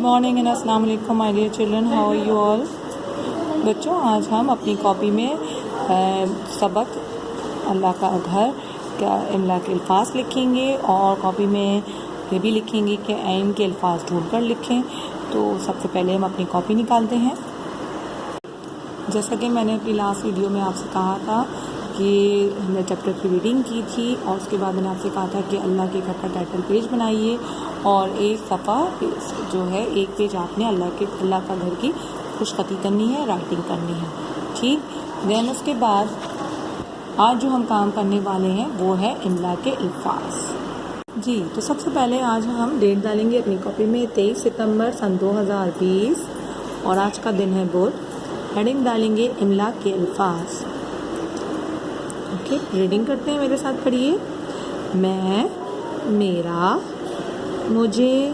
Morning and अस्सलाम वालेकुम my dear children, how are you all. बच्चों, आज हम अपनी कॉपी में सबक अल्लाह का घर का इमला के अल्फाज लिखेंगे और कॉपी में ये भी लिखेंगे कि ऐन के अल्फाज ढूंढ कर लिखें। तो सबसे पहले हम अपनी कॉपी निकालते हैं। जैसा कि मैंने अपनी लास्ट वीडियो में आपसे कहा था कि हमने चैप्टर की रीडिंग की थी और उसके बाद मैंने आपसे कहा था कि अल्लाह के घर का टाइटल पेज बनाइए और एक सफ़ा जो है एक पेज आपने अल्लाह का घर की खुशखती करनी है, राइटिंग करनी है। ठीक, देन उसके बाद आज जो हम काम करने वाले हैं वो है इमला के अल्फाज। जी, तो सबसे पहले आज हम डेट डालेंगे अपनी कॉपी में 23 सितंबर सन 2020 और आज का दिन है बुध। हेडिंग डालेंगे इमला के अल्फाज। ओके, रीडिंग करते हैं, मेरे साथ पढ़िए। मैं, मेरा, मुझे,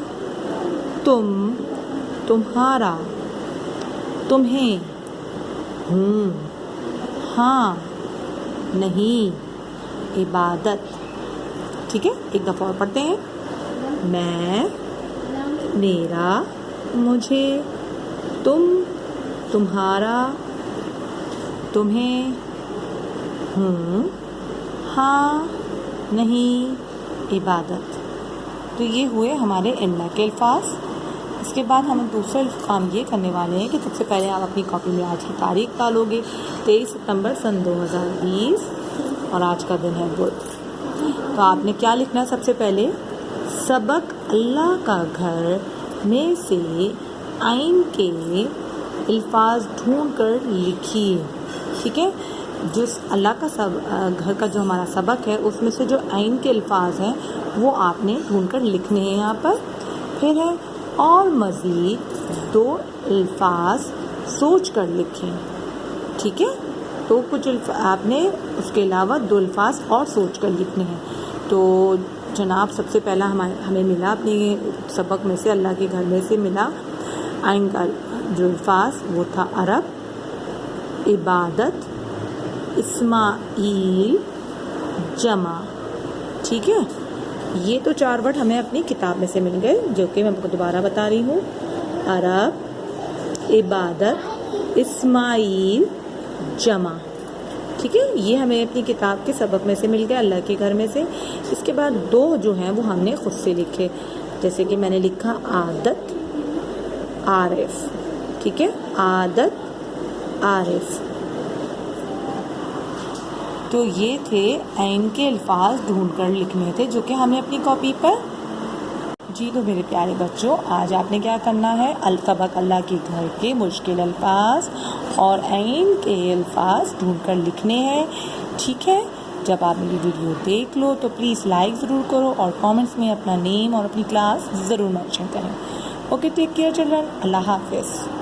तुम, तुम्हारा, तुम्हें, हूँ, हाँ, नहीं, इबादत। ठीक है, एक दफ़ा और पढ़ते हैं। मैं, मेरा, मुझे, तुम, तुम्हारा, तुम्हें, हूँ, हाँ, नहीं, इबादत। तो ये हुए हमारे इमला के अल्फाज। इसके बाद हम दूसरा काम ये करने वाले हैं कि सबसे पहले आप अपनी कॉपी में आज की तारीख डालोगे, 23 सितंबर सन 2020 और आज का दिन है बुध। तो आपने क्या लिखना है? सबसे पहले सबक अल्लाह का घर में से आइन के अल्फाज ढूंढ कर लिखिए। ठीक है, जो अल्लाह का घर का जो हमारा सबक है उसमें से जो आइन के अल्फाज हैं वो आपने ढूंढ कर लिखने हैं यहाँ पर। फिर है और मज़ीद 2 अल्फाज सोच कर लिखें। ठीक है, तो कुछ आपने उसके अलावा 2 अल्फाज और सोच कर लिखने हैं। तो जनाब, सबसे पहला हमें मिला अपने सबक में से, अल्लाह के घर में से मिला आइन का जो अल्फाज वो था अरब, इबादत, इस्माइल, जमा। ठीक है, ये तो 4 वर्ड हमें अपनी किताब में से मिल गए, जो कि मैं आपको दोबारा बता रही हूँ। अरब, इबादत, इस्माइल, जमा। ठीक है, ये हमें अपनी किताब के सबक में से मिल गया, अल्लाह के घर में से। इसके बाद 2 जो हैं वो हमने खुद से लिखे, जैसे कि मैंने लिखा आदत, आरिफ। ठीक है, आदत, आरिफ। तो ये थे ऐन के अल्फाज ढूंढ कर लिखने थे जो कि हमें अपनी कॉपी पर। जी, तो मेरे प्यारे बच्चों, आज आपने क्या करना है? सबक अल्लाह के घर के मुश्किल अल्फाज और ऐन के अल्फाज ढूंढ कर लिखने हैं। ठीक है, जब आप मेरी वीडियो देख लो तो प्लीज़ लाइक ज़रूर करो और कमेंट्स में अपना नेम और अपनी क्लास ज़रूर मेंशन करें। ओके, टेक केयर चिल्ड्रन, अल्लाह हाफिज़।